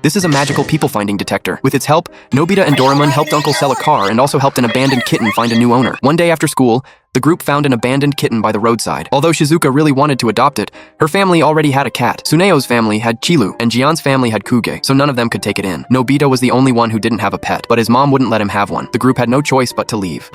This is a magical people-finding detector. With its help, Nobita and Doraemon helped Uncle sell a car and also helped an abandoned kitten find a new owner. One day after school, the group found an abandoned kitten by the roadside. Although Shizuka really wanted to adopt it, her family already had a cat. Tsuneyo's family had Chilu, and Jian's family had Kuge, so none of them could take it in. Nobita was the only one who didn't have a pet, but his mom wouldn't let him have one. The group had no choice but to leave.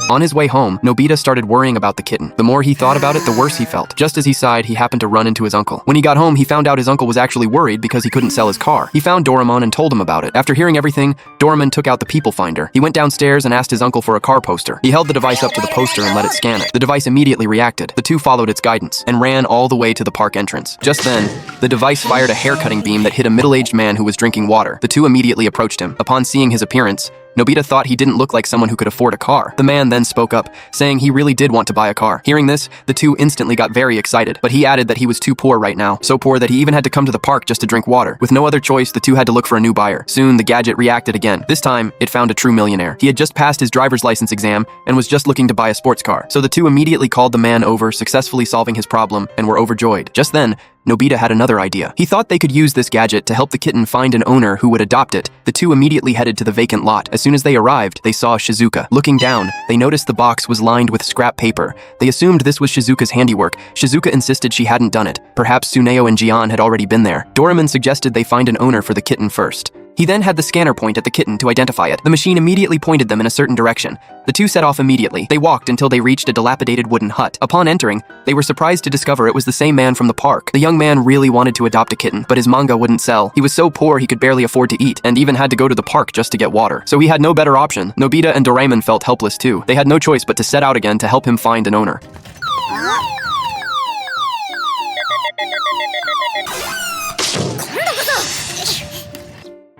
On his way home, Nobita started worrying about the kitten. The more he thought about it, the worse he felt. Just as he sighed, he happened to run into his uncle. When he got home, he found out his uncle was actually worried because he couldn't sell his car. He found Doraemon and told him about it. After hearing everything, Doraemon took out the people finder. He went downstairs and asked his uncle for a car poster. He held the device up to the poster and let it scan it. The device immediately reacted. The two followed its guidance and ran all the way to the park entrance. Just then, the device fired a hair-cutting beam that hit a middle-aged man who was drinking water. The two immediately approached him. Upon seeing his appearance, Nobita thought he didn't look like someone who could afford a car. The man then spoke up, saying he really did want to buy a car. Hearing this, the two instantly got very excited, but he added that he was too poor right now, so poor that he even had to come to the park just to drink water. With no other choice, the two had to look for a new buyer. Soon, the gadget reacted again. This time, it found a true millionaire. He had just passed his driver's license exam and was just looking to buy a sports car. So the two immediately called the man over, successfully solving his problem, and were overjoyed. Just then, Nobita had another idea. He thought they could use this gadget to help the kitten find an owner who would adopt it. The two immediately headed to the vacant lot. As soon as they arrived, they saw Shizuka. Looking down, they noticed the box was lined with scrap paper. They assumed this was Shizuka's handiwork. Shizuka insisted she hadn't done it. Perhaps Tsuneyo and Jian had already been there. Doraemon suggested they find an owner for the kitten first. He then had the scanner point at the kitten to identify it. The machine immediately pointed them in a certain direction. The two set off immediately. They walked until they reached a dilapidated wooden hut. Upon entering, they were surprised to discover it was the same man from the park. The young man really wanted to adopt a kitten, but his manga wouldn't sell. He was so poor he could barely afford to eat, and even had to go to the park just to get water. So he had no better option. Nobita and Doraemon felt helpless too. They had no choice but to set out again to help him find an owner.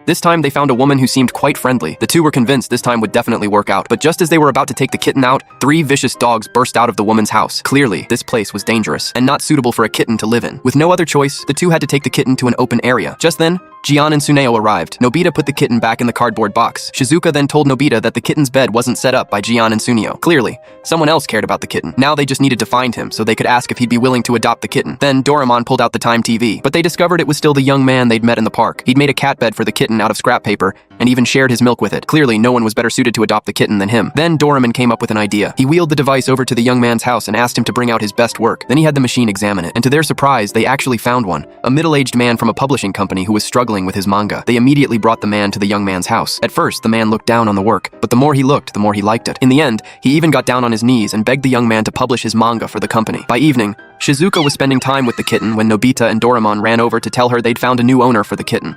This time, they found a woman who seemed quite friendly. The two were convinced this time would definitely work out, but just as they were about to take the kitten out, 3 vicious dogs burst out of the woman's house. Clearly, this place was dangerous and not suitable for a kitten to live in. With no other choice, the two had to take the kitten to an open area. Just then, Jian and Tsuneyo arrived. Nobita put the kitten back in the cardboard box. Shizuka then told Nobita that the kitten's bed wasn't set up by Jian and Tsuneyo. Clearly, someone else cared about the kitten. Now they just needed to find him so they could ask if he'd be willing to adopt the kitten. Then Doraemon pulled out the Time TV, but they discovered it was still the young man they'd met in the park. He'd made a cat bed for the kitten out of scrap paper and even shared his milk with it. Clearly, no one was better suited to adopt the kitten than him. Then Doraemon came up with an idea. He wheeled the device over to the young man's house and asked him to bring out his best work. Then he had the machine examine it, and to their surprise, they actually found one. A middle-aged man from a publishing company who was struggling with his manga. They immediately brought the man to the young man's house. At first, the man looked down on the work, but the more he looked, the more he liked it. In the end, he even got down on his knees and begged the young man to publish his manga for the company. By evening, Shizuka was spending time with the kitten when Nobita and Doraemon ran over to tell her they'd found a new owner for the kitten.